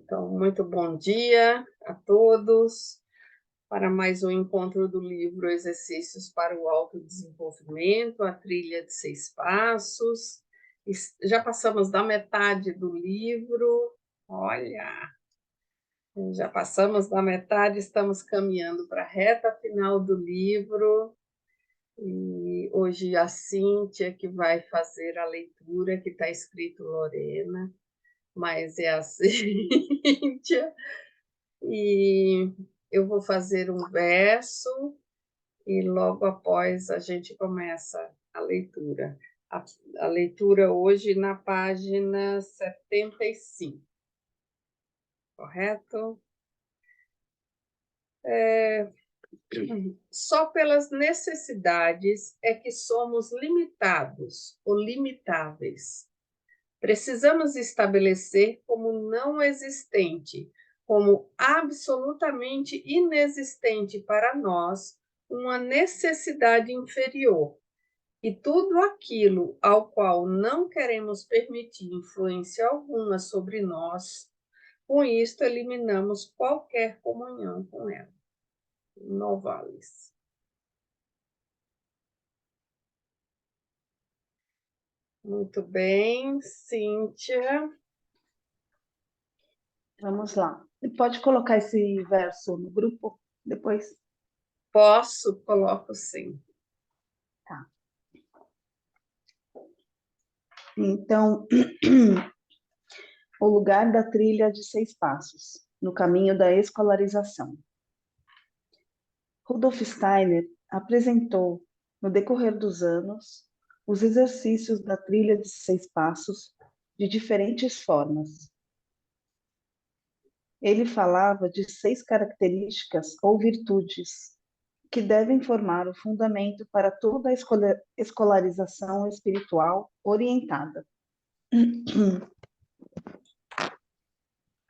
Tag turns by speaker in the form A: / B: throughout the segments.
A: Então, muito bom dia a todos para mais um encontro do livro Exercícios para o Autodesenvolvimento, a trilha de 6 passos. Já passamos da metade do livro, olha, já passamos da metade, estamos caminhando para a reta final do livro. E hoje a Cíntia que vai fazer a leitura, que está escrito Lorena, mas é a Cíntia. E eu vou fazer um verso e logo após a gente começa a leitura. A leitura hoje na página 75, correto? Só pelas necessidades é que somos limitados ou limitáveis. Precisamos estabelecer como não existente, como absolutamente inexistente para nós, uma necessidade inferior. E tudo aquilo ao qual não queremos permitir influência alguma sobre nós, com isto eliminamos qualquer comunhão com ela. Novalis. Muito bem, Cíntia.
B: Vamos lá. Pode colocar esse verso no grupo depois?
A: Posso, coloco sim.
B: Tá. Então, o lugar da trilha de 6 passos, no caminho da escolarização. Rudolf Steiner apresentou, no decorrer dos anos, os exercícios da trilha de 6 passos de diferentes formas. Ele falava de 6 características ou virtudes que devem formar o fundamento para toda a escolarização espiritual orientada.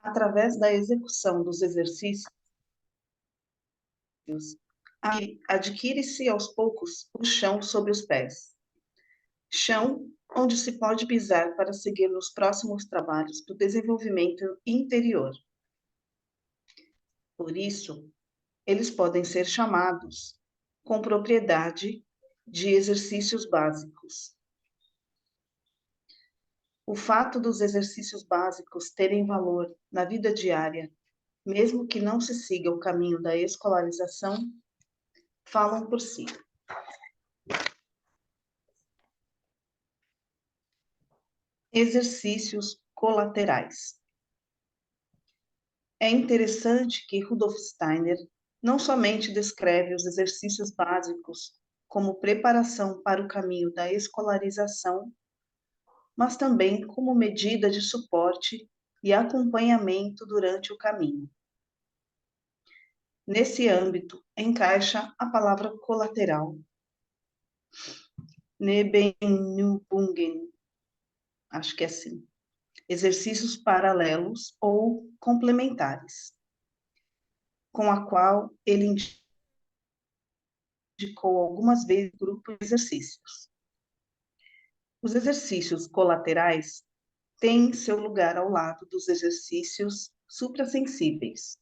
B: Através da execução dos exercícios, adquire-se aos poucos o chão sobre os pés. Chão onde se pode pisar para seguir nos próximos trabalhos do desenvolvimento interior. Por isso, eles podem ser chamados, com propriedade, de exercícios básicos. O fato dos exercícios básicos terem valor na vida diária, mesmo que não se siga o caminho da escolarização, falam por si. Exercícios colaterais. É interessante que Rudolf Steiner não somente descreve os exercícios básicos como preparação para o caminho da escolarização, mas também como medida de suporte e acompanhamento durante o caminho. Nesse âmbito, encaixa a palavra colateral, Nebenübungen, acho que é assim, exercícios paralelos ou complementares, com a qual ele indicou algumas vezes o grupo de exercícios. Os exercícios colaterais têm seu lugar ao lado dos exercícios suprassensíveis.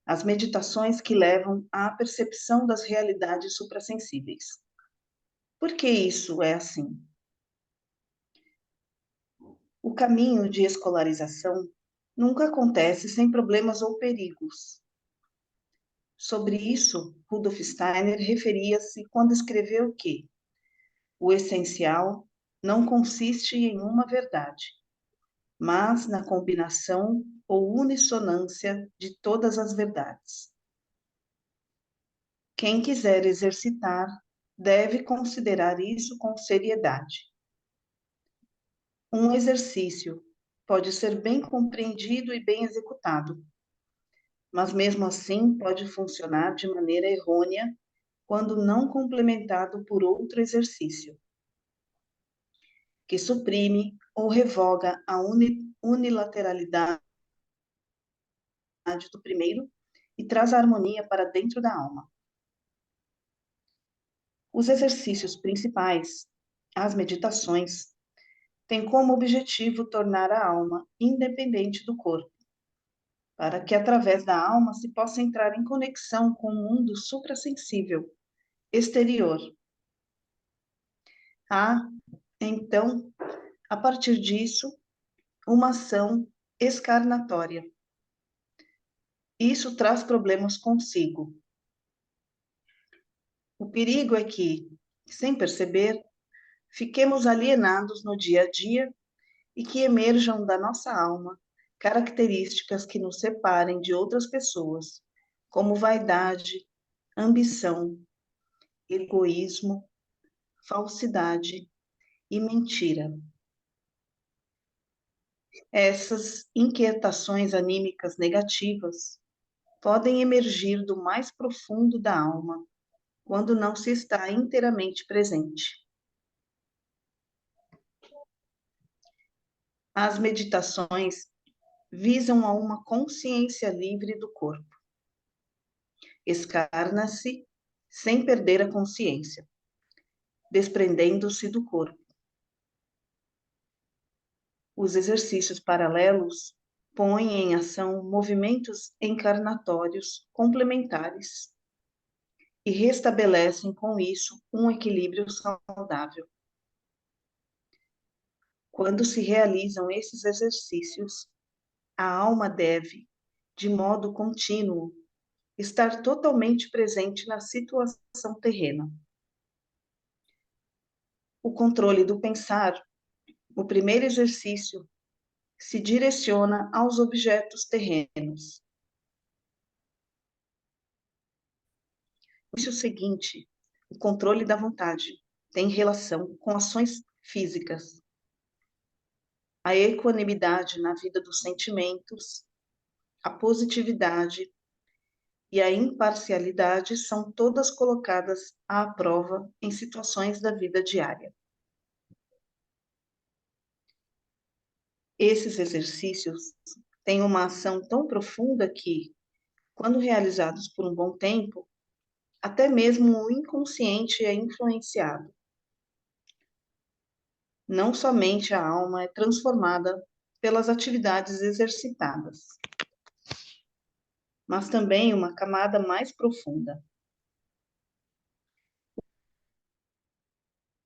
B: As meditações que levam à percepção das realidades suprassensíveis. Por que isso é assim? O caminho de escolarização nunca acontece sem problemas ou perigos. Sobre isso, Rudolf Steiner referia-se quando escreveu que o essencial não consiste em uma verdade, mas na combinação ou unissonância de todas as verdades. Quem quiser exercitar deve considerar isso com seriedade. Um exercício pode ser bem compreendido e bem executado, mas mesmo assim pode funcionar de maneira errônea quando não complementado por outro exercício, que suprime ou revoga a unilateralidade do primeiro e traz a harmonia para dentro da alma. Os exercícios principais, as meditações, tem como objetivo tornar a alma independente do corpo, para que através da alma se possa entrar em conexão com o mundo suprassensível, exterior. Há, então, a partir disso, uma ação escarnatória. Isso traz problemas consigo. O perigo é que, sem perceber, fiquemos alienados no dia a dia e que emerjam da nossa alma características que nos separem de outras pessoas, como vaidade, ambição, egoísmo, falsidade e mentira. Essas inquietações anímicas negativas podem emergir do mais profundo da alma, quando não se está inteiramente presente. As meditações visam a uma consciência livre do corpo. Escarna-se sem perder a consciência, desprendendo-se do corpo. Os exercícios paralelos põem em ação movimentos encarnatórios complementares e restabelecem com isso um equilíbrio saudável. Quando se realizam esses exercícios, a alma deve, de modo contínuo, estar totalmente presente na situação terrena. O controle do pensar, o primeiro exercício, se direciona aos objetos terrenos. O seguinte, o controle da vontade, tem relação com ações físicas. A equanimidade na vida dos sentimentos, a positividade e a imparcialidade são todas colocadas à prova em situações da vida diária. Esses exercícios têm uma ação tão profunda que, quando realizados por um bom tempo, até mesmo o inconsciente é influenciado. Não somente a alma é transformada pelas atividades exercitadas, mas também uma camada mais profunda,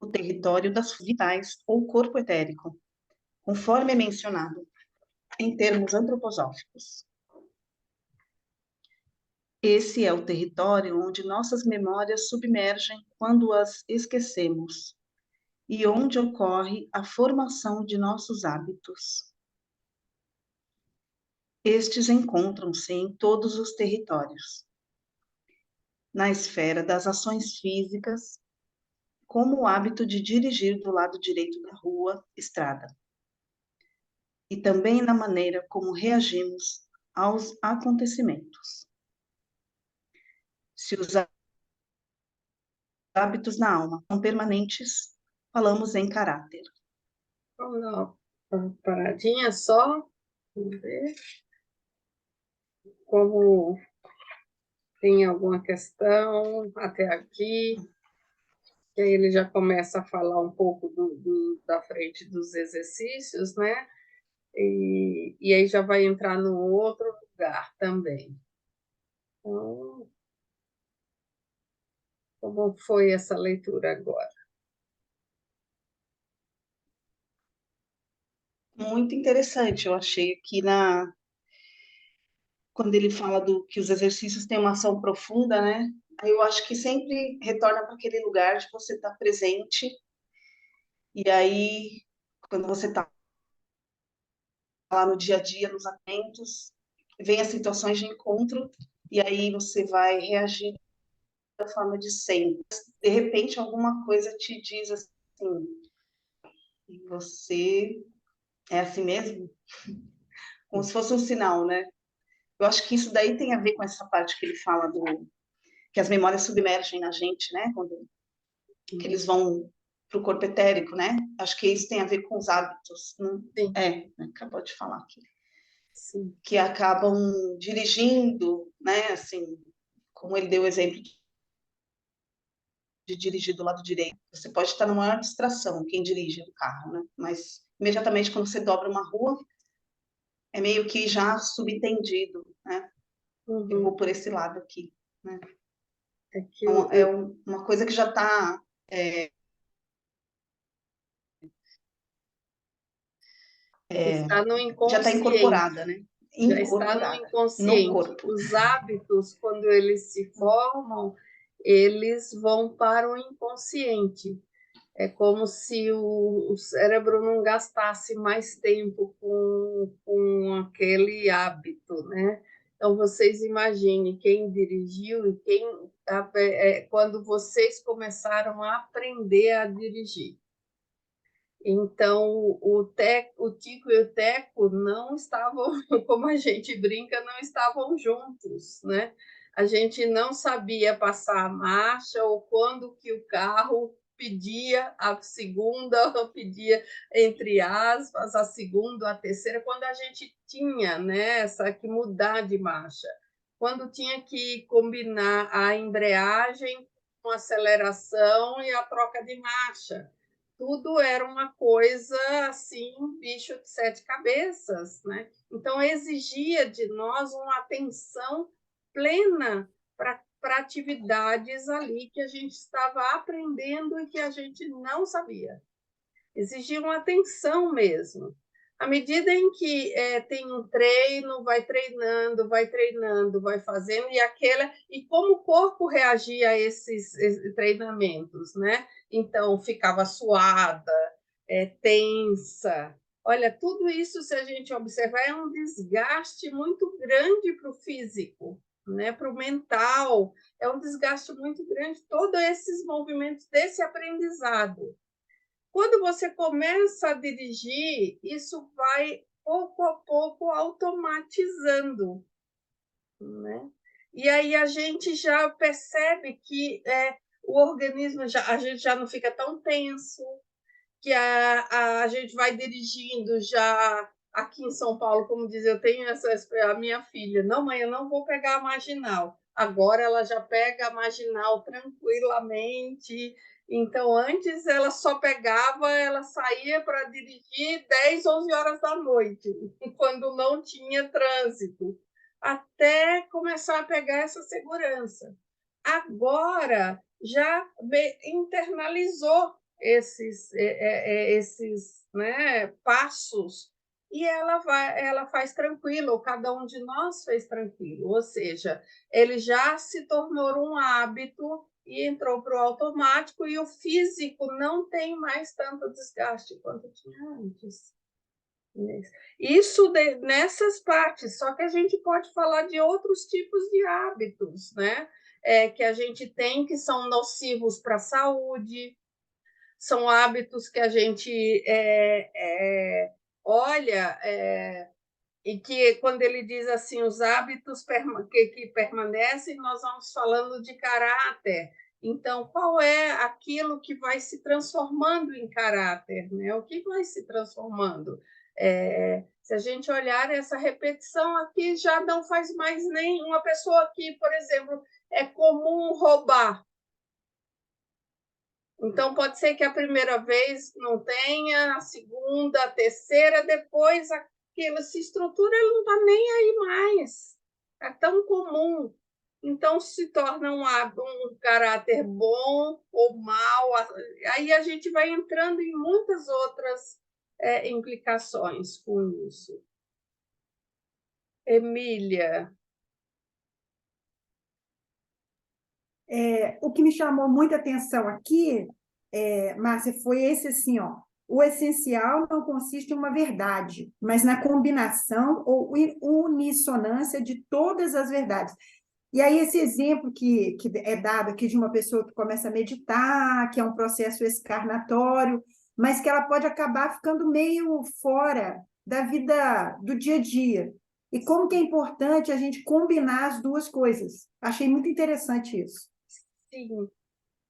B: o território das vitais ou corpo etérico, conforme é mencionado em termos antroposóficos. Esse é o território onde nossas memórias submergem quando as esquecemos e onde ocorre a formação de nossos hábitos. Estes encontram-se em todos os territórios. Na esfera das ações físicas, como o hábito de dirigir do lado direito da rua, estrada. E também na maneira como reagimos aos acontecimentos. Se os hábitos na alma são permanentes, falamos em caráter.
A: Vamos dar uma paradinha só. Vamos ver como tem alguma questão até aqui. Que aí ele já começa a falar um pouco da frente dos exercícios, né? E aí já vai entrar no outro lugar também. Então, como foi essa leitura agora?
B: Muito interessante, eu achei aqui quando ele fala que os exercícios têm uma ação profunda, né? Aí eu acho que sempre retorna para aquele lugar de você estar presente, e aí, quando você está lá no dia a dia, nos atentos, vem as situações de encontro, e aí você vai reagir da forma de sempre. De repente, alguma coisa te diz assim, você é assim mesmo? Como se fosse um sinal, né? Eu acho que isso daí tem a ver com essa parte que ele fala que as memórias submergem na gente, né? Quando que eles vão para o corpo etérico, né? Acho que isso tem a ver com os hábitos, né?
A: Sim.
B: Acabou de falar aqui.
A: Sim.
B: Que acabam dirigindo, né? Assim, como ele deu o exemplo de de dirigir do lado direito. Você pode estar numa maior distração, quem dirige o carro, né? Mas imediatamente quando você dobra uma rua, é meio que já subentendido, né? Eu vou por esse lado aqui, né?
A: É que
B: Então, é uma coisa que já está
A: está no
B: já está
A: inconsciente.
B: incorporada, né?
A: Já está no
B: Incorporada no
A: inconsciente.
B: corpo.
A: Os hábitos, quando eles se formam, eles vão para o inconsciente. É como se o cérebro não gastasse mais tempo com aquele hábito, né? Então, vocês imaginem quem dirigiu e quando vocês começaram a aprender a dirigir. Então, o Tico e o Teco não estavam, como a gente brinca, não estavam juntos, né? A gente não sabia passar a marcha ou quando que o carro pedia a segunda, ou pedia, entre aspas, a segunda, a terceira, quando a gente tinha, né, essa que mudar de marcha. Quando tinha que combinar a embreagem com a aceleração e a troca de marcha, tudo era uma coisa assim, um bicho de sete cabeças, né? Então exigia de nós uma atenção plena para atividades ali que a gente estava aprendendo e que a gente não sabia. Exigia uma atenção mesmo. À medida em que tem um treino, vai treinando, vai fazendo, e como o corpo reagia a esses treinamentos, né? Então, ficava suada, tensa. Olha, tudo isso, se a gente observar, é um desgaste muito grande para o físico, né? Para o mental, é um desgaste muito grande, todos esses movimentos desse aprendizado. Quando você começa a dirigir, isso vai pouco a pouco automatizando, né? E aí a gente já percebe que o organismo, a gente já não fica tão tenso, que a gente vai dirigindo já aqui em São Paulo, como diz, eu tenho a minha filha, não, mãe, eu não vou pegar a marginal. Agora ela já pega a marginal tranquilamente. Então, antes ela só pegava, ela saía para dirigir 10, 11 horas da noite, quando não tinha trânsito, até começar a pegar essa segurança. Agora já internalizou esses né, passos e ela faz tranquilo, ou cada um de nós fez tranquilo, ou seja, ele já se tornou um hábito e entrou para o automático e o físico não tem mais tanto desgaste quanto tinha antes. Isso nessas partes, só que a gente pode falar de outros tipos de hábitos, né? Que a gente tem que são nocivos para a saúde, são hábitos que a gente olha e que, quando ele diz assim, os hábitos que permanecem, nós vamos falando de caráter. Então, qual é aquilo que vai se transformando em caráter? Né? O que vai se transformando? Se a gente olhar essa repetição aqui, já não faz mais nem uma pessoa que, por exemplo, é comum roubar. Então, pode ser que a primeira vez não tenha, a segunda, a terceira, depois aquilo se estrutura, ele não está nem aí mais. É tão comum. Então, se torna um caráter bom ou mau. Aí a gente vai entrando em muitas outras implicações com isso. Emília.
C: O que me chamou muita atenção aqui, Márcia, foi esse assim, ó. O essencial não consiste em uma verdade, mas na combinação ou unissonância de todas as verdades. E aí, esse exemplo que é dado aqui de uma pessoa que começa a meditar, que é um processo excarnatório, mas que ela pode acabar ficando meio fora da vida do dia a dia. E como que é importante a gente combinar as duas coisas. Achei muito interessante isso.
A: Sim,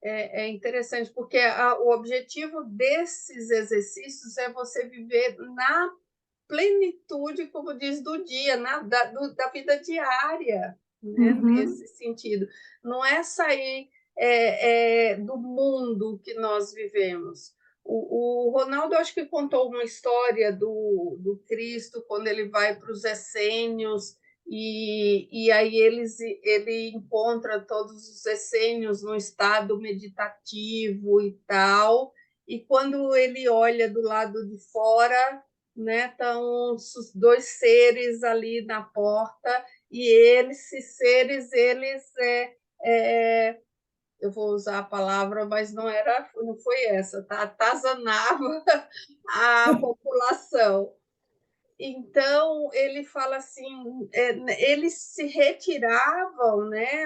A: é interessante, porque o objetivo desses exercícios é você viver na plenitude, como diz, do dia, da vida diária, né?
C: Uhum.
A: Nesse sentido. Não é sair do mundo que nós vivemos. O Ronaldo, acho que contou uma história do Cristo, quando ele vai para os essênios, e aí ele encontra todos os essênios no estado meditativo e tal, e quando ele olha do lado de fora, né, estão os dois seres ali na porta, e esses seres, eu vou usar a palavra, mas não foi essa, tá? Atazanava a população. Então, ele fala assim, eles se retiravam, né,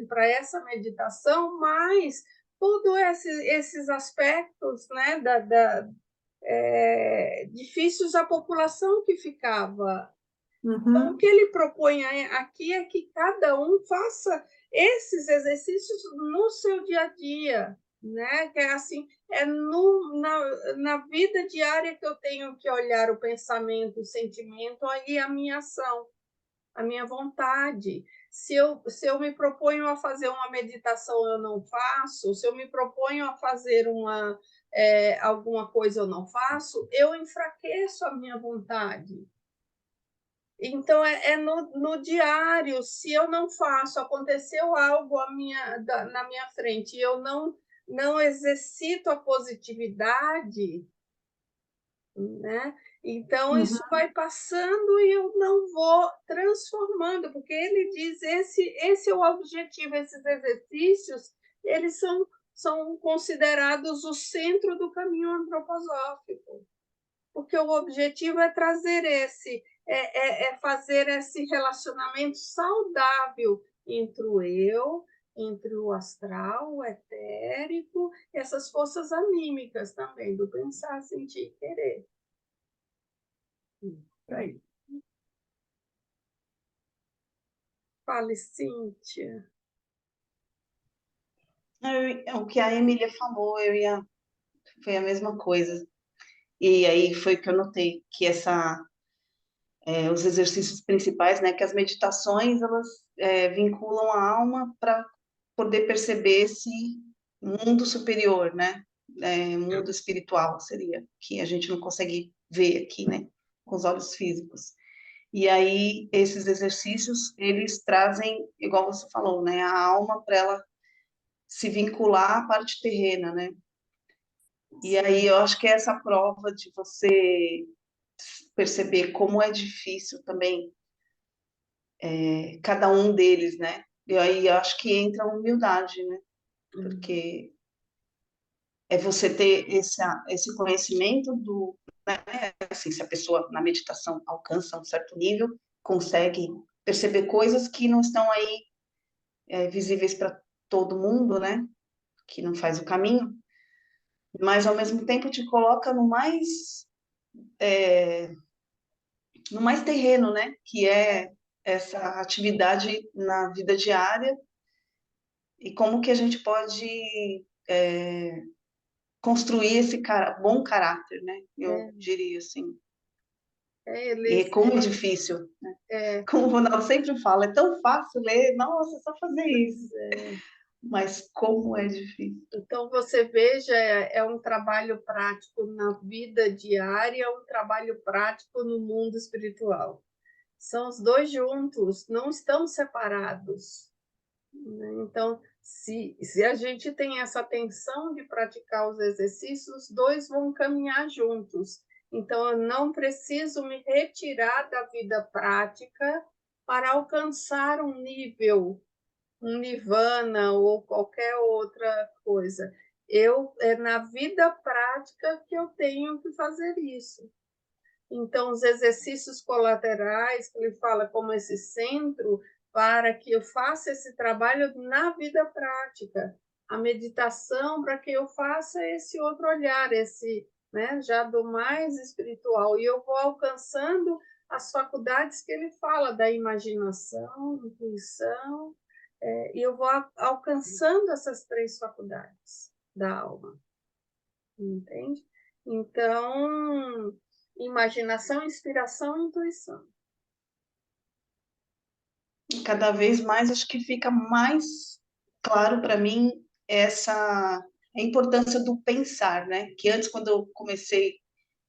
A: para essa meditação, mas todos esses aspectos, né, difíceis à população que ficava. Então, o que ele propõe aqui é que cada um faça esses exercícios no seu dia a dia, né? Que é assim, na vida diária que eu tenho que olhar o pensamento, o sentimento e a minha ação, a minha vontade. Se eu me proponho a fazer uma meditação, eu não faço. Se eu me proponho a fazer alguma coisa, eu não faço. Eu enfraqueço a minha vontade. Então, no diário. Se eu não faço, aconteceu algo na minha frente, e eu não exercito a positividade, né? Então, isso vai passando e eu não vou transformando, porque ele diz, esse é o objetivo, esses exercícios, eles são considerados o centro do caminho antroposófico, porque o objetivo é trazer fazer esse relacionamento saudável entre o eu, entre o astral, o etérico, essas forças anímicas também, do pensar, sentir e querer. Aí. Fale, Cíntia.
B: O que a Emília falou, foi a mesma coisa. E aí foi que eu notei que os exercícios principais, né, que as meditações, elas vinculam a alma para poder perceber esse mundo superior, né, mundo espiritual seria, que a gente não consegue ver aqui, né, com os olhos físicos. E aí esses exercícios, eles trazem, igual você falou, né, a alma para ela se vincular à parte terrena, né. E aí eu acho que é essa prova de você perceber como é difícil também cada um deles, né? E aí eu acho que entra a humildade, né? Porque é você ter esse conhecimento né? Assim, se a pessoa na meditação alcança um certo nível, consegue perceber coisas que não estão aí visíveis para todo mundo, né? Que não faz o caminho, mas ao mesmo tempo te coloca no mais terreno, né? Que é essa atividade na vida diária e como que a gente pode construir esse bom caráter, né? Eu diria assim. E como é difícil, né? Como o Ronaldo sempre fala, é tão fácil ler, nossa, é só fazer isso. Mas como é difícil.
A: Então, você veja, é um trabalho prático na vida diária, um trabalho prático no mundo espiritual. São os dois juntos, não estão separados. Então, se a gente tem essa atenção de praticar os exercícios, os dois vão caminhar juntos. Então, eu não preciso me retirar da vida prática para alcançar um nível, um nirvana ou qualquer outra coisa. É na vida prática que eu tenho que fazer isso. Então, os exercícios colaterais, que ele fala como esse centro, para que eu faça esse trabalho na vida prática. A meditação, para que eu faça esse outro olhar, né, já do mais espiritual. E eu vou alcançando as faculdades que ele fala, da imaginação, intuição, e eu vou alcançando essas 3 faculdades da alma. Entende? Então, imaginação, inspiração e intuição.
B: Cada vez mais, acho que fica mais claro para mim a importância do pensar, né? Que antes, quando eu comecei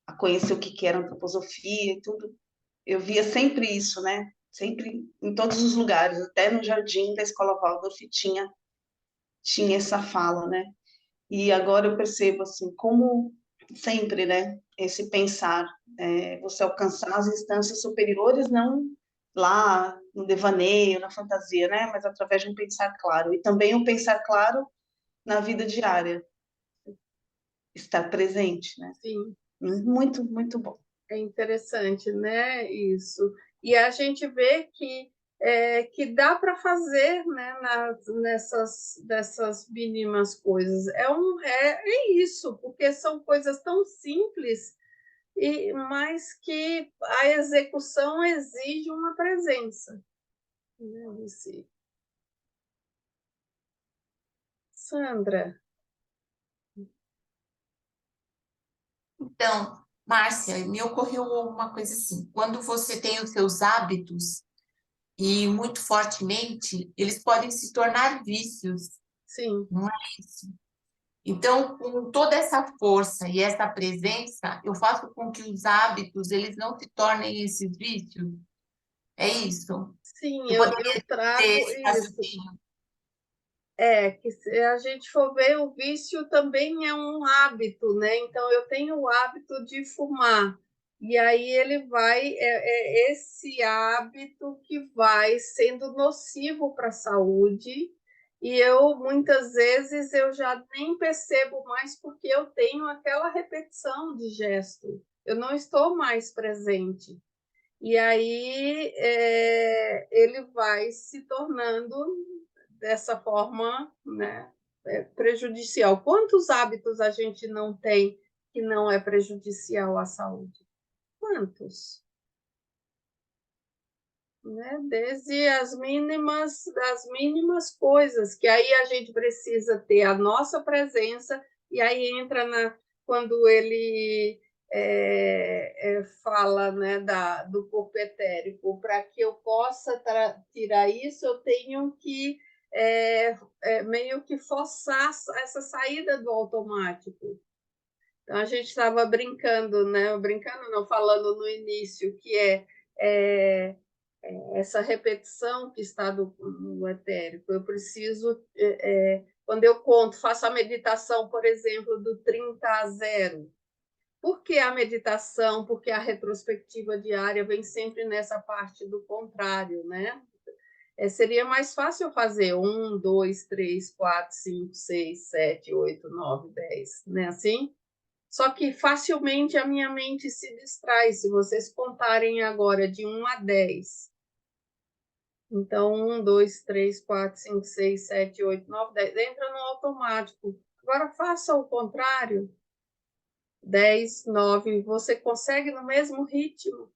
B: a conhecer o que era antroposofia e tudo, eu via sempre isso, né? Sempre em todos os lugares, até no jardim da Escola Waldorf tinha essa fala, né? E agora eu percebo, assim, como sempre, né? Esse pensar, você alcançar as instâncias superiores, não lá no devaneio, na fantasia, né? Mas através de um pensar claro. E também um pensar claro na vida diária, estar presente, né?
A: Sim.
B: Muito, muito bom.
A: É interessante, né, isso. E a gente vê que dá para fazer, né, dessas mínimas coisas. É isso, porque são coisas tão simples, mas que a execução exige uma presença, né, em si. Sandra.
D: Então, Márcia, me ocorreu uma coisa assim: quando você tem os seus hábitos e muito fortemente, eles podem se tornar vícios,
A: Sim.
D: não é isso? Então, com toda essa força e essa presença, eu faço com que os hábitos eles não se tornem esses vícios. É isso?
A: Sim,
D: Eu
A: eu
D: poderia ter
A: trago
D: esse
A: isso.
D: raciocínio.
A: Que se a gente for ver, o vício também é um hábito, né? Então, eu tenho o hábito de fumar, e aí ele é esse hábito que vai sendo nocivo para a saúde, e muitas vezes, eu já nem percebo mais, porque eu tenho aquela repetição de gesto, eu não estou mais presente. E aí ele vai se tornando dessa forma, né, prejudicial. Quantos hábitos a gente não tem que não é prejudicial à saúde? Quantos? Né? Desde as mínimas coisas, que aí a gente precisa ter a nossa presença, e aí entra quando ele fala, né, do corpo etérico. Para que eu possa tirar isso, eu tenho que meio que forçar essa saída do automático. Então, a gente estava brincando, né? Brincando, não, falando no início, que essa repetição que está no etérico. Eu preciso, quando eu conto, faço a meditação, por exemplo, do 30 a 0. Por que a meditação? Porque a retrospectiva diária vem sempre nessa parte do contrário, né? Seria mais fácil fazer 1, 2, 3, 4, 5, 6, 7, 8, 9, 10, né? Assim? Só que facilmente a minha mente se distrai. Se vocês contarem agora de 1 a 10, então 1, 2, 3, 4, 5, 6, 7, 8, 9, 10, entra no automático. Agora faça o contrário. 10, 9, você consegue no mesmo ritmo.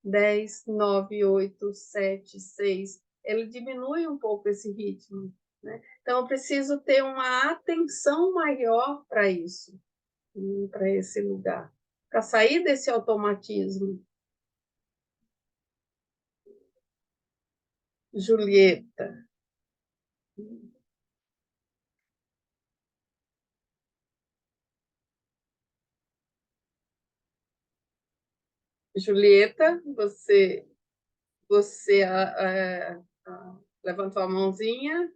A: 10, 9, 8, 7, 6. Ele diminui um pouco esse ritmo, né? Então, eu preciso ter uma atenção maior para isso, para esse lugar, para sair desse automatismo. Julieta. Julieta, você levantou a mãozinha.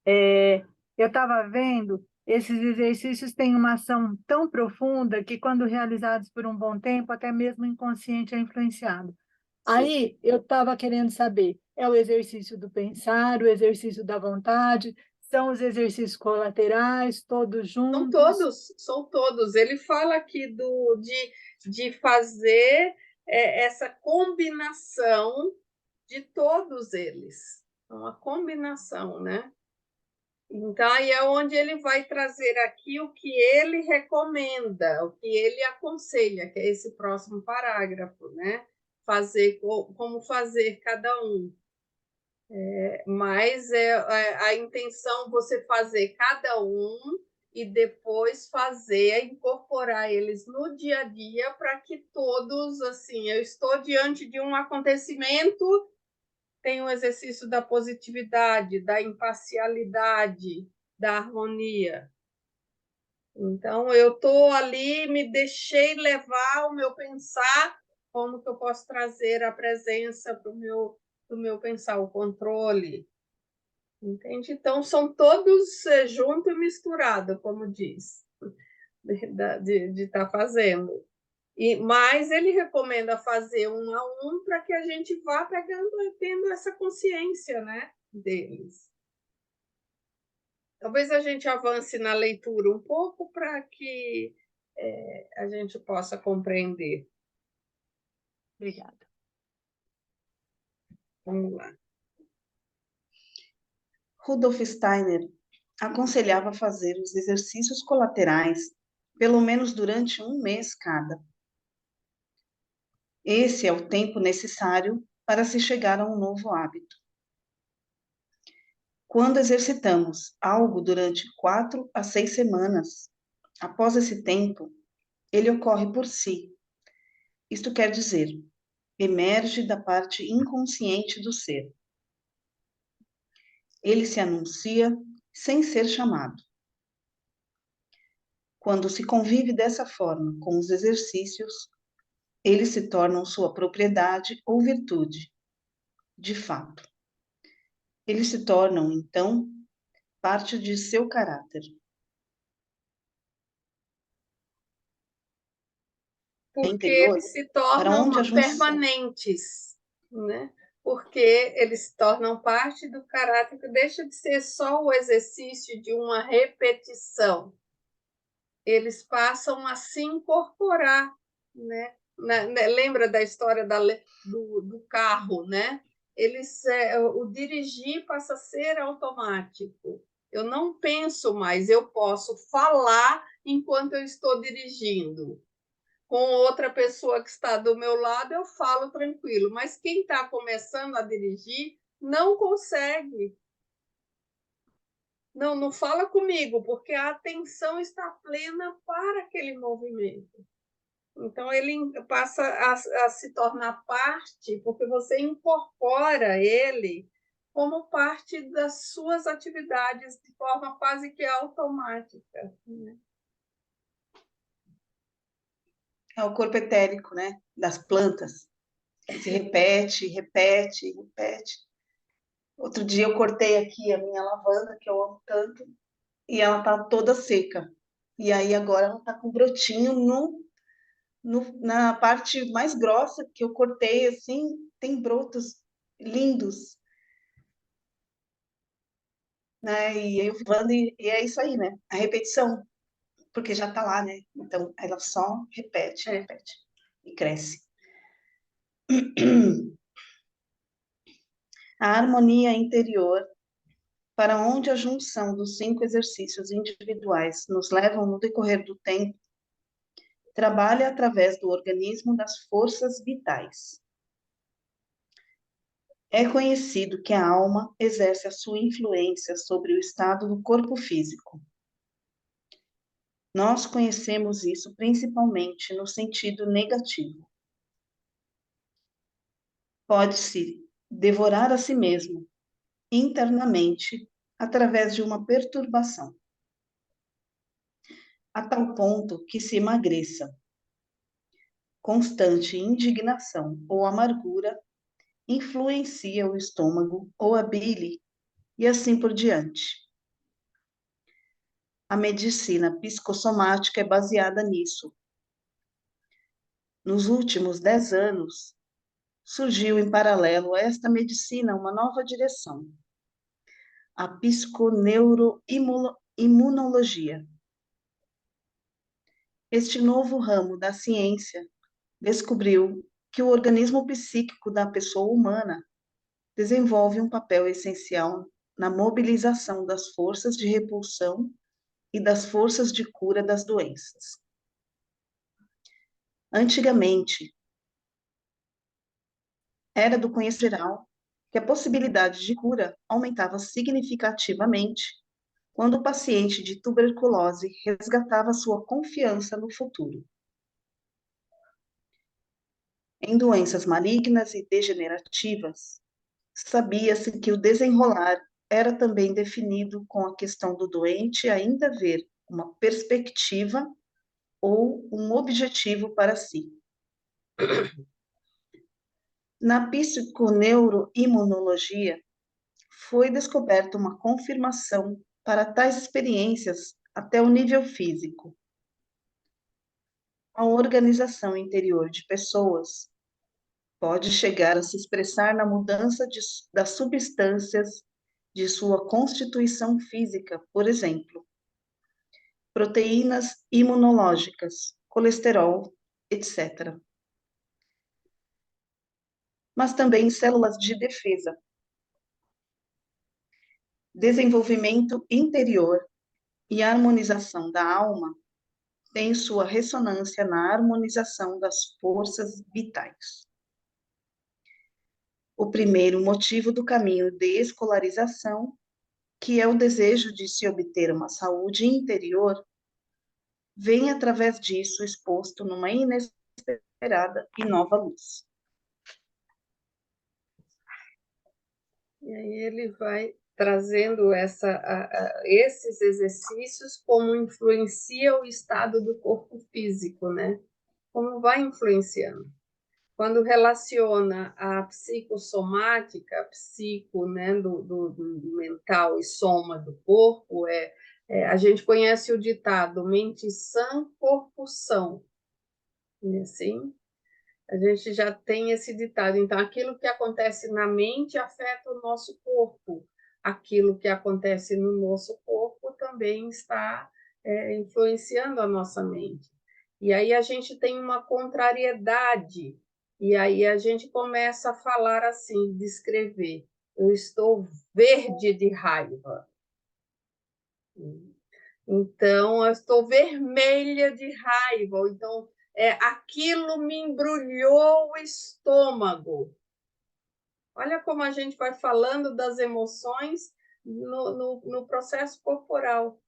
E: Eu estava vendo, esses exercícios têm uma ação tão profunda que, quando realizados por um bom tempo, até mesmo o inconsciente é influenciado. Aí eu estava querendo saber, é o exercício do pensar, o exercício da vontade, são os exercícios colaterais, todos juntos?
A: São todos. Ele fala aqui de fazer essa combinação de todos eles. Uma combinação, né? Então, aí é onde ele vai trazer aqui o que ele recomenda, o que ele aconselha, que é esse próximo parágrafo, né? Como fazer cada um. Mas a intenção você fazer cada um e depois incorporar eles no dia a dia, para que todos, assim, eu estou diante de um acontecimento, tem o exercício da positividade, da imparcialidade, da harmonia. Então, eu estou ali, me deixei levar o meu pensar, como que eu posso trazer a presença para o meu pensar, o controle. Entende? Então, são todos junto e misturado, como diz, de estar fazendo. Mas ele recomenda fazer um a um para que a gente vá pegando, tendo essa consciência, né, deles. Talvez a gente avance na leitura um pouco para que a gente possa compreender.
E: Obrigada.
A: Vamos lá.
B: Rudolf Steiner aconselhava fazer os exercícios colaterais pelo menos durante 1 mês cada. Esse é o tempo necessário para se chegar a um novo hábito. Quando exercitamos algo durante 4 a 6 semanas, após esse tempo, ele ocorre por si. Isto quer dizer, emerge da parte inconsciente do ser. Ele se anuncia sem ser chamado. Quando se convive dessa forma com os exercícios, eles se tornam sua propriedade ou virtude, de fato. Eles se tornam, então, parte de seu caráter.
A: Porque
B: interior,
A: eles se
B: para onde a
A: tornam
B: junção
A: permanentes, né? Porque eles se tornam parte do caráter, que deixa de ser só o exercício de uma repetição. Eles passam a se incorporar, né? Lembra da história do carro, né? O dirigir passa a ser automático. Eu não penso mais, eu posso falar enquanto eu estou dirigindo. Com outra pessoa que está do meu lado, eu falo tranquilo, mas quem está começando a dirigir não consegue. Não fala comigo, porque a atenção está plena para aquele movimento. Então, ele passa a se tornar parte, porque você incorpora ele como parte das suas atividades de forma quase que automática. Né?
B: é o corpo etérico, né, das plantas. Se repete, repete, repete. Outro dia eu cortei aqui a minha lavanda, que eu amo tanto, e ela tá toda seca. E aí agora ela tá com brotinho na parte mais grossa que eu cortei, assim, tem brotos lindos. Né? E eu lavando, e é isso aí, né? A repetição, porque já tá lá, né? Então ela só repete, repete e cresce. A harmonia interior, para onde a junção dos 5 exercícios individuais nos levam no decorrer do tempo, trabalha através do organismo das forças vitais. É conhecido que a alma exerce a sua influência sobre o estado do corpo físico. Nós conhecemos isso principalmente no sentido negativo. Pode-se devorar a si mesmo, internamente, através de uma perturbação, a tal ponto que se emagreça. Constante indignação ou amargura influencia o estômago ou a bile e assim por diante. A medicina psicossomática é baseada nisso. Nos últimos 10 anos, surgiu em paralelo a esta medicina uma nova direção, a psiconeuroimunologia. Este novo ramo da ciência descobriu que o organismo psíquico da pessoa humana desenvolve um papel essencial na mobilização das forças de repulsão e das forças de cura das doenças. Antigamente, era do conhecimento geral que a possibilidade de cura aumentava significativamente quando o paciente de tuberculose resgatava sua confiança no futuro. Em doenças malignas e degenerativas, Sabia-se que o desenrolar era também definido com a questão do doente ainda ver uma perspectiva ou um objetivo para si. Na psiconeuroimunologia, foi descoberta uma confirmação para tais experiências até o nível físico. A organização interior de pessoas pode chegar a se expressar na mudança das substâncias de sua constituição física, por exemplo, proteínas imunológicas, colesterol, etc. Mas também células de defesa. Desenvolvimento interior e harmonização da alma tem sua ressonância na harmonização das forças vitais. O primeiro motivo do caminho de escolarização, que é o desejo de se obter uma saúde interior, vem através disso exposto numa inesperada e nova luz.
A: E aí ele vai trazendo esses exercícios, como influencia o estado do corpo físico, né? Como vai influenciando. Quando relaciona a psicossomática, a psico, né, do mental e soma do corpo, a gente conhece o ditado mente sã, corpo são. Assim, a gente já tem esse ditado. Então, aquilo que acontece na mente afeta o nosso corpo. Aquilo que acontece no nosso corpo também está influenciando a nossa mente. E aí a gente tem uma contrariedade. E aí a gente começa a falar assim, descrever. Eu estou verde de raiva. Então, eu estou vermelha de raiva. Então, aquilo me embrulhou o estômago. Olha como a gente vai falando das emoções no processo corporal.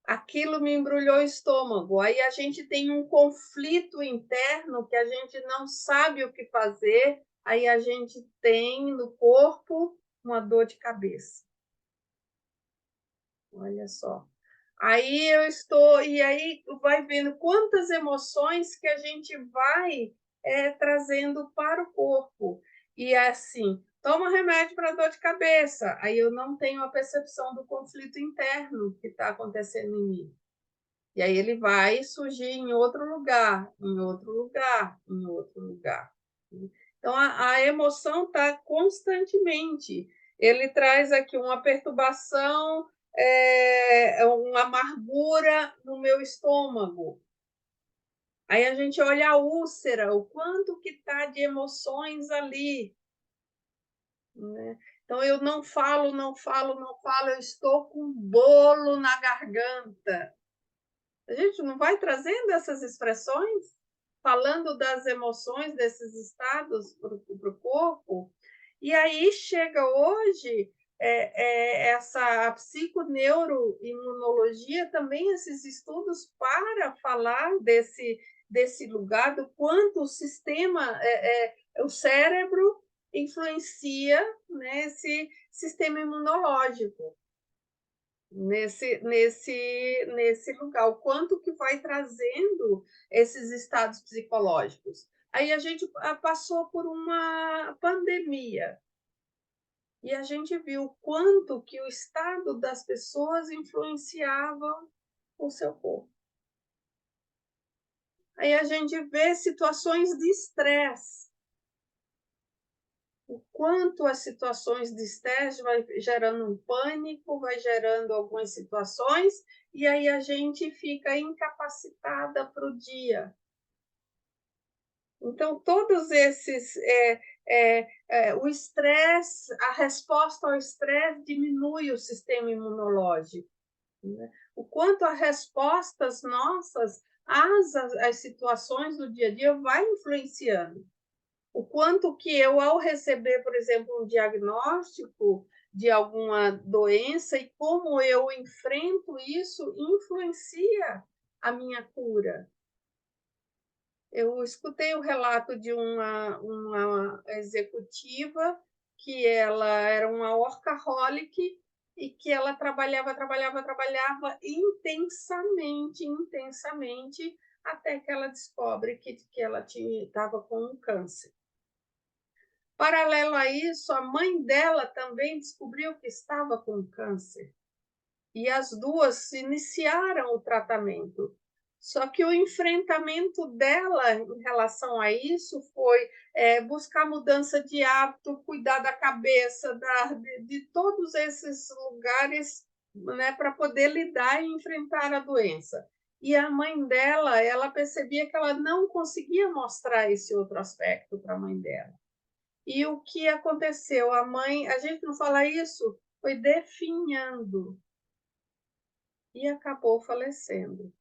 A: Aquilo me embrulhou o estômago. Aí a gente tem um conflito interno que a gente não sabe o que fazer. Aí a gente tem no corpo uma dor de cabeça. Olha só. Aí eu estou, e aí vai vendo quantas emoções que a gente vai trazendo para o corpo. E é assim, toma remédio para dor de cabeça, aí eu não tenho a percepção do conflito interno que está acontecendo em mim. E aí ele vai surgir em outro lugar, em outro lugar, em outro lugar. Então a emoção está constantemente. Ele traz aqui uma perturbação, uma amargura no meu estômago. Aí a gente olha a úlcera, o quanto que está de emoções ali. Né? Então eu não falo, eu estou com um bolo na garganta. A gente não vai trazendo essas expressões, falando das emoções, desses estados para o corpo. E aí chega hoje essa psiconeuroimunologia, também esses estudos para falar desse lugar, do quanto o sistema, o cérebro influencia nesse sistema imunológico. Nesse lugar, o quanto que vai trazendo esses estados psicológicos. Aí a gente passou por uma pandemia e a gente viu o quanto que o estado das pessoas influenciava o seu corpo. Aí a gente vê situações de estresse. O quanto as situações de estresse vai gerando um pânico, vai gerando algumas situações, e aí a gente fica incapacitada para o dia. Então, todos esses... o estresse, a resposta ao estresse diminui o sistema imunológico. Né? O quanto as respostas nossas às situações do dia a dia vai influenciando. O quanto que eu, ao receber, por exemplo, um diagnóstico de alguma doença e como eu enfrento isso, influencia a minha cura. Eu escutei o relato de uma executiva que ela era uma workaholic e que ela trabalhava intensamente, até que ela descobre que ela estava com um câncer. Paralelo a isso, a mãe dela também descobriu que estava com câncer. E as duas iniciaram o tratamento. Só que o enfrentamento dela em relação a isso foi buscar mudança de hábito, cuidar da cabeça, de todos esses lugares, né, para poder lidar e enfrentar a doença. E a mãe dela, ela percebia que ela não conseguia mostrar esse outro aspecto para a mãe dela. E o que aconteceu? A mãe, a gente não fala isso, foi definhando e acabou falecendo.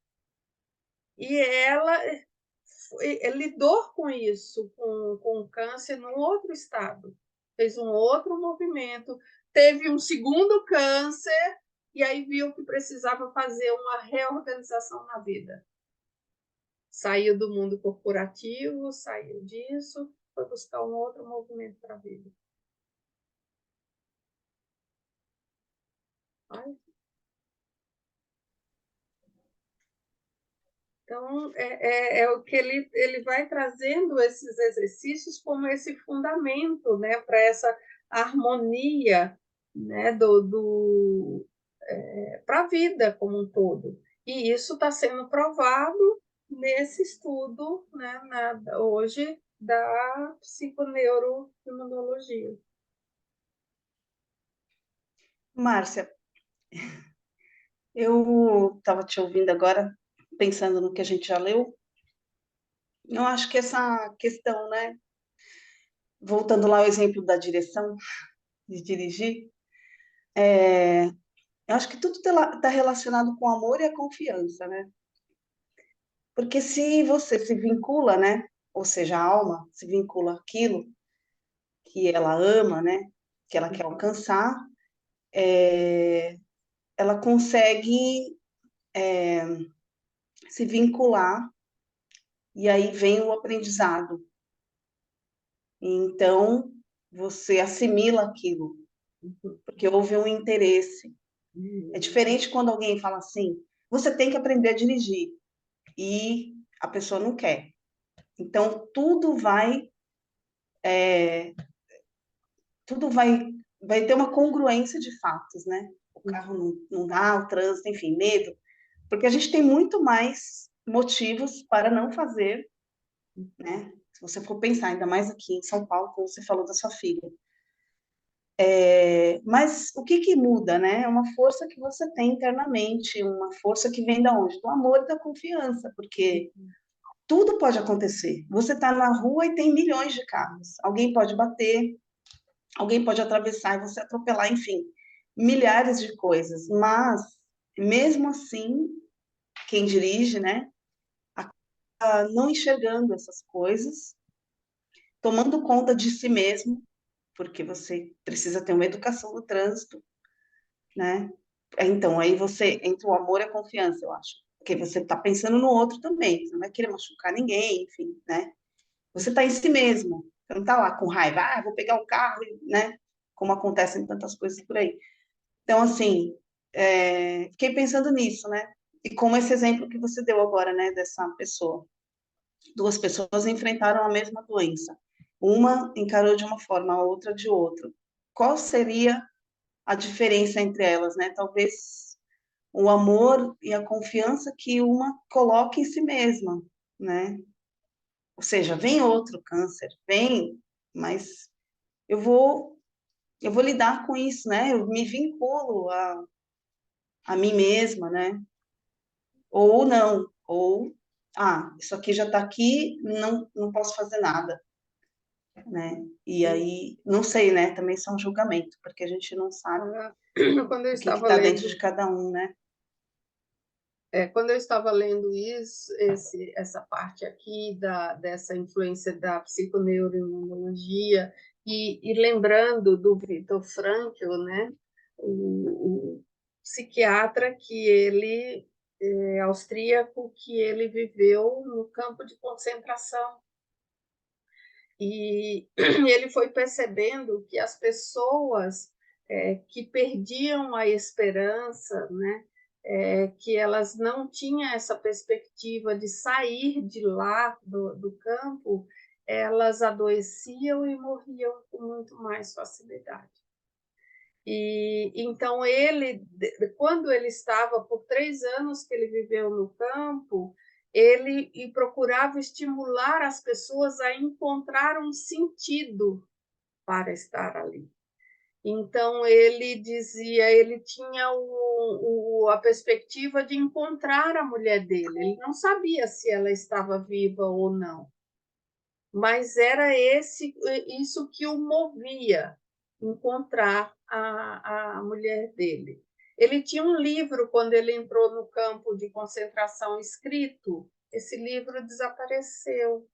A: E ela lidou com isso, com o câncer, num outro estado. Fez um outro movimento, teve um segundo câncer, e aí viu que precisava fazer uma reorganização na vida. Saiu do mundo corporativo, saiu disso, foi buscar um outro movimento para a vida. Ai. Então, é o que ele vai trazendo esses exercícios como esse fundamento, né, para essa harmonia, né, para a vida como um todo. E isso está sendo provado nesse estudo, né, hoje da psiconeuroimunologia.
B: Márcia, eu estava te ouvindo agora, pensando no que a gente já leu. Eu acho que essa questão, né? Voltando lá ao exemplo da direção, de dirigir, eu acho que tudo está relacionado com o amor e a confiança, né? Porque se você se vincula, né? Ou seja, a alma se vincula àquilo que ela ama, né? Que ela quer alcançar, ela consegue se vincular e aí vem o aprendizado. Então, você assimila aquilo, porque houve um interesse. É diferente quando alguém fala assim, você tem que aprender a dirigir, e a pessoa não quer. Então, vai ter uma congruência de fatos, né? O carro não dá, o trânsito, enfim, medo, porque a gente tem muito mais motivos para não fazer, né? Se você for pensar, ainda mais aqui em São Paulo, como você falou da sua filha. Mas o que muda, né? É uma força que você tem internamente, uma força que vem da onde? Do amor e da confiança, porque tudo pode acontecer. Você está na rua e tem milhões de carros. Alguém pode bater, alguém pode atravessar e você atropelar, enfim, milhares de coisas. Mas, mesmo assim, quem dirige, né, acaba não enxergando essas coisas, tomando conta de si mesmo, porque você precisa ter uma educação no trânsito, né? Então, aí você, entre o amor e a confiança, eu acho. Porque você está pensando no outro também, você não vai querer machucar ninguém, enfim, né? Você está em si mesmo, você não está lá com raiva, vou pegar o carro, né? Como acontecem tantas coisas por aí. Então, assim, fiquei pensando nisso, né? E como esse exemplo que você deu agora, né, dessa pessoa. Duas pessoas enfrentaram a mesma doença. Uma encarou de uma forma, a outra de outra. Qual seria a diferença entre elas, né? Talvez o amor e a confiança que uma coloca em si mesma, né? Ou seja, vem outro câncer, vem, mas eu vou lidar com isso, né? Eu me vinculo a mim mesma, né? Ou não, ou isso aqui já está aqui, não posso fazer nada, né? E aí, não sei, né? Também são julgamento, porque a gente não sabe
A: Quando eu
B: o que
A: estava
B: está dentro
A: lendo
B: de cada um, né?
A: Quando eu estava lendo essa parte aqui dessa influência da psiconeuroimunologia e lembrando do Viktor Frankl, né, o psiquiatra que ele austríaco que ele viveu no campo de concentração E ele foi percebendo que as pessoas que perdiam a esperança, né, que elas não tinham essa perspectiva de sair de lá, do campo, elas adoeciam e morriam com muito mais facilidade. E então quando ele estava, por 3 anos que ele viveu no campo, ele procurava estimular as pessoas a encontrar um sentido para estar ali. Então ele dizia, ele tinha a perspectiva de encontrar a mulher dele. Ele não sabia se ela estava viva ou não, mas era isso que o movia, encontrar a mulher dele. Ele tinha um livro, quando ele entrou no campo de concentração, escrito, esse livro desapareceu.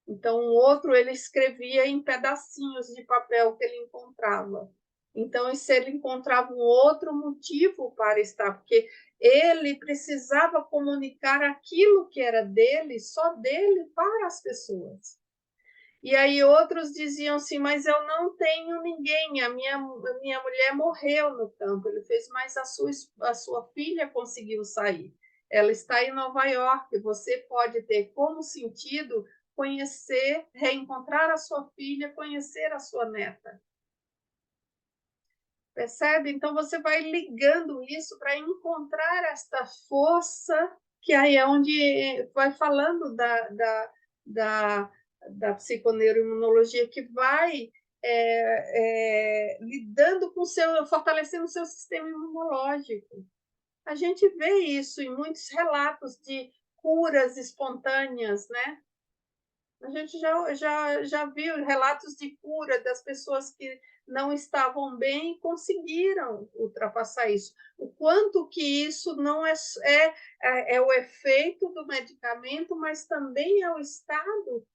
A: Então, o outro ele escrevia em pedacinhos de papel que ele encontrava. Então, se ele encontrava um outro motivo para estar, porque ele precisava comunicar aquilo que era dele, só dele, para as pessoas. E aí outros diziam assim, mas eu não tenho ninguém, a minha mulher morreu no campo. Ele fez, mas a sua filha conseguiu sair. Ela está em Nova York, você pode ter como sentido conhecer, reencontrar a sua filha, conhecer a sua neta. Percebe? Então você vai ligando isso para encontrar esta força, que aí é onde vai falando da psiconeuroimunologia, que vai lidando com fortalecendo o seu sistema imunológico. A gente vê isso em muitos relatos de curas espontâneas, né? A gente já viu relatos de cura das pessoas que não estavam bem e conseguiram ultrapassar isso. O quanto que isso não é o efeito do medicamento, mas também é o estado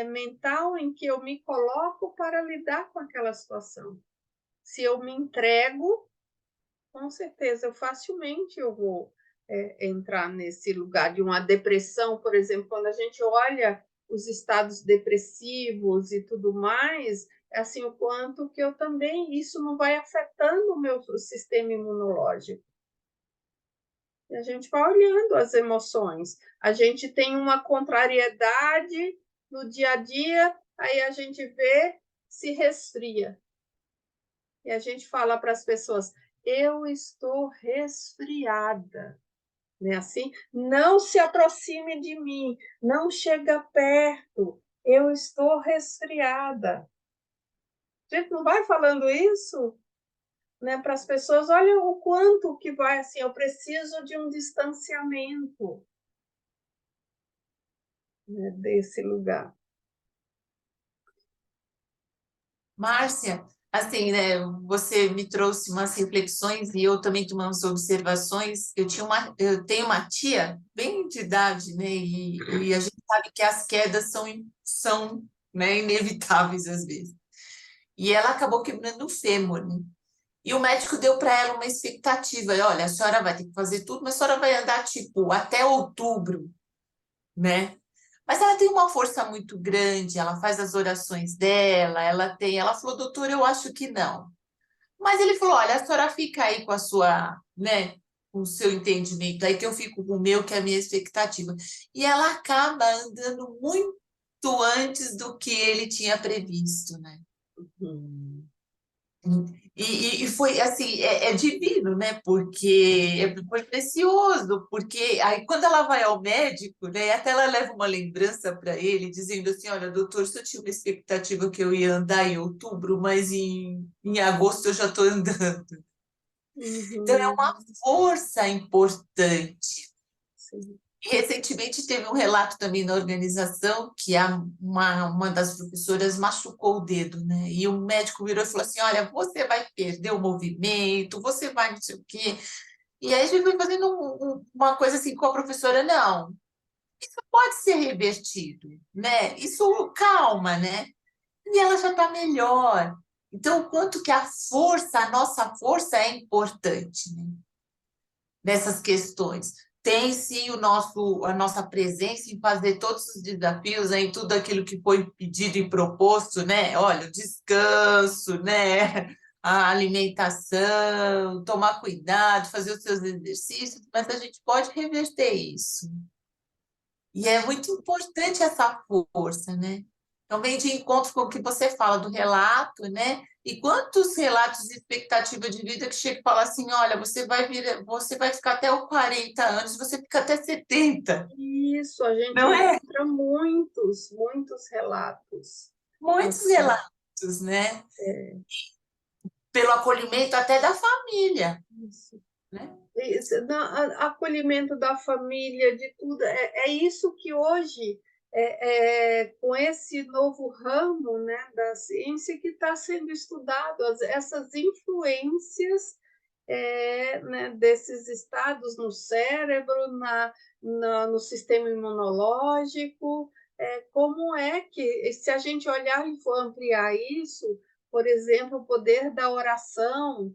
A: mental em que eu me coloco para lidar com aquela situação. Se eu me entrego, com certeza, facilmente eu vou entrar nesse lugar de uma depressão, por exemplo, quando a gente olha os estados depressivos e tudo mais, assim, o quanto que eu também, isso não vai afetando o meu sistema imunológico. E a gente vai olhando as emoções. A gente tem uma contrariedade no dia a dia, aí a gente vê, se resfria. E a gente fala para as pessoas, eu estou resfriada. Né? Assim, não se aproxime de mim, não chega perto, eu estou resfriada. A gente não vai falando isso, né, para as pessoas, olha o quanto que vai assim, eu preciso de um distanciamento, né, desse lugar.
D: Márcia, assim, né, você me trouxe umas reflexões e eu também tenho umas observações. Eu tenho uma tia bem de idade, né, e a gente sabe que as quedas são, né, inevitáveis às vezes. E ela acabou quebrando o fêmur, né? E o médico deu para ela uma expectativa, olha, a senhora vai ter que fazer tudo, mas a senhora vai andar, tipo, até outubro, né? Mas ela tem uma força muito grande, ela faz as orações dela, ela falou, doutor, eu acho que não. Mas ele falou, olha, a senhora fica aí com a sua, né, com o seu entendimento, aí que eu fico com o meu, que é a minha expectativa. E ela acaba andando muito antes do que ele tinha previsto, né? E foi assim, é divino, né? Porque foi precioso, porque aí quando ela vai ao médico, né? Até ela leva uma lembrança para ele, dizendo assim: olha, doutor, eu tinha uma expectativa que eu ia andar em outubro, mas em agosto eu já estou andando. Então é uma força importante.
A: Sim.
D: Recentemente teve um relato também na organização que uma das professoras machucou o dedo, né? E o médico virou e falou assim: olha, você vai perder o movimento, você vai não sei o quê. E aí a gente foi fazendo uma coisa assim com a professora: não, isso pode ser revertido, né? Isso calma, né? E ela já está melhor. Então, o quanto que a nossa força é importante, né? Nessas questões. tem sim a nossa presença em fazer todos os desafios, né, em tudo aquilo que foi pedido e proposto, né? Olha, o descanso, né? A alimentação, tomar cuidado, fazer os seus exercícios, mas a gente pode reverter isso. E é muito importante essa força, né? Então, vem de encontro com o que você fala do relato, né? E quantos relatos de expectativa de vida que chega e fala assim, olha, você vai ficar até os 40 anos, você fica até 70.
A: Isso, a gente
D: Não é?
A: encontra muitos relatos.
D: Muitos
A: Assim,
D: relatos, né? Pelo acolhimento até da família,
A: isso.
D: né?
A: Acolhimento da família, de tudo. É isso que hoje, com esse novo ramo, né, da ciência, que está sendo estudado, essas influências, né, desses estados no cérebro, no sistema imunológico. Como é que, se a gente olhar e for ampliar isso, por exemplo, o poder da oração,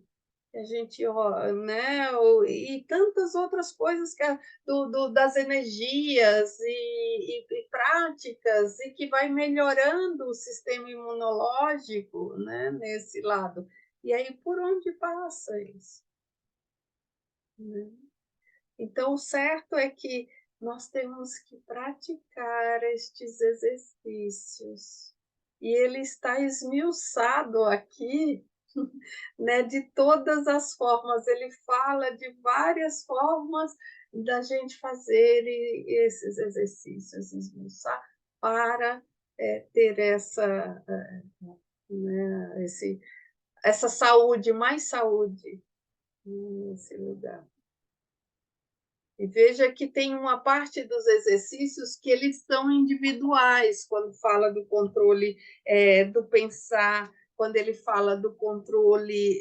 A: a gente, né, e tantas outras coisas das energias e práticas, e que vai melhorando o sistema imunológico, né, nesse lado. E aí, por onde passa isso? Né? Então, o certo é que nós temos que praticar estes exercícios. E ele está esmiuçado aqui, né, de todas as formas. Ele fala de várias formas da gente fazer esses exercícios, esmiuçar, para ter né, essa saúde, mais saúde nesse lugar. E veja que tem uma parte dos exercícios que eles são individuais, quando fala do controle do pensar, quando ele fala do controle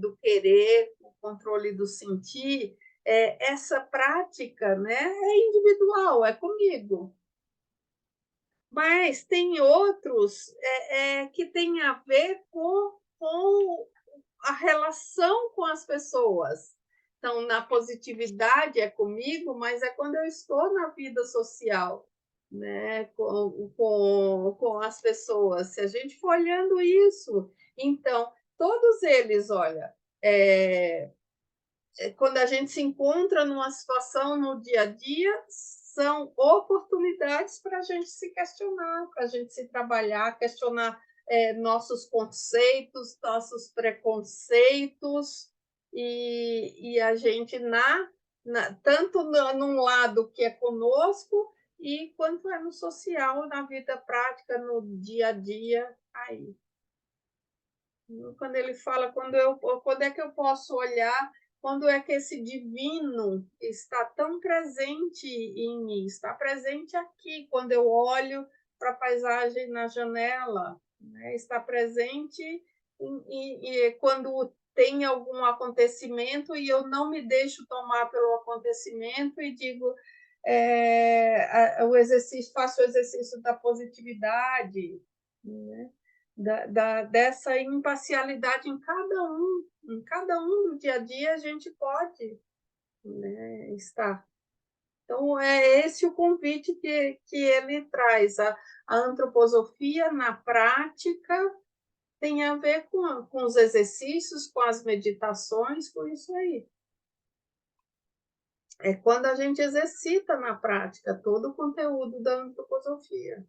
A: do querer, o controle do sentir. Essa prática, né, é individual, é comigo. Mas tem outros que têm a ver com a relação com as pessoas. Então, na positividade é comigo, mas é quando eu estou na vida social, né, com as pessoas. Se a gente for olhando isso, então, todos eles, olha, quando a gente se encontra numa situação no dia a dia, são oportunidades para a gente se questionar, para a gente se trabalhar, questionar nossos conceitos, nossos preconceitos, e a gente, tanto num lado que é conosco, e quanto é no social, na vida prática, no dia a dia, aí. Quando ele fala, quando é que eu posso olhar, quando é que esse divino está tão presente em mim, está presente aqui, quando eu olho para a paisagem na janela, né? Está presente e quando tem algum acontecimento e eu não me deixo tomar pelo acontecimento e digo, faço o exercício da positividade, né? Dessa imparcialidade em cada um do dia a dia a gente pode, né, estar. Então, é esse o convite que ele traz. A antroposofia, na prática, tem a ver com os exercícios, com as meditações, com isso aí. É quando a gente exercita na prática todo o conteúdo da antroposofia.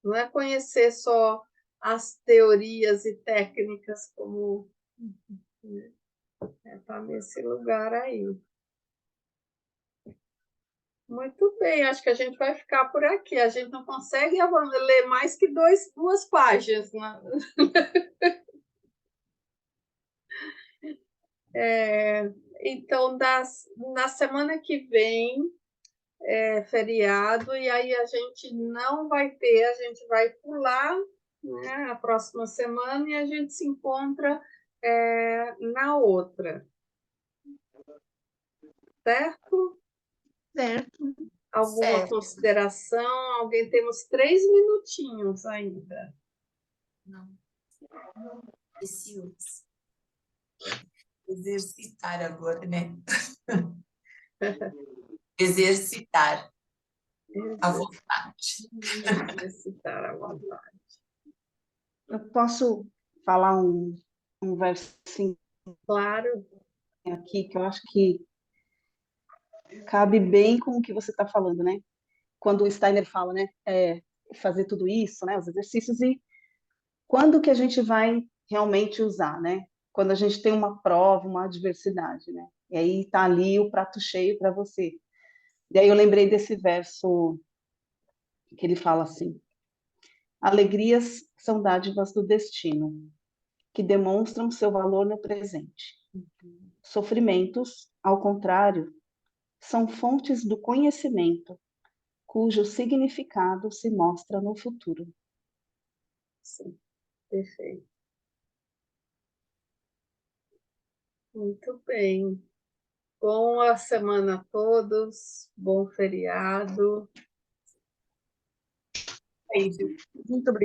A: Não é conhecer só as teorias e técnicas, como está nesse lugar aí. Muito bem, acho que a gente vai ficar por aqui. A gente não consegue ler mais que duas páginas, né? Então, na semana que vem é feriado, e aí a gente não vai ter, a gente vai pular, né, a próxima semana, e a gente se encontra na outra. Certo?
B: Certo.
A: Alguma
D: Certo.
A: consideração? Alguém? Temos 3 minutinhos ainda.
D: Não. Precioso. Exercitar agora, né? Exercitar a vontade.
A: Exercitar a vontade.
B: Eu posso falar um versinho
A: Claro,
B: aqui que eu acho que cabe bem com o que você está falando, né? Quando o Steiner fala, né, fazer tudo isso, né, os exercícios, e quando que a gente vai realmente usar, né? Quando a gente tem uma prova, uma adversidade, né? E aí tá ali o prato cheio para você. E aí eu lembrei desse verso que ele fala assim: alegrias são dádivas do destino, que demonstram seu valor no presente. Sofrimentos, ao contrário, são fontes do conhecimento, cujo significado se mostra no futuro.
A: sim, perfeito. Muito bem. Boa semana a todos, bom feriado.
E: Muito obrigada.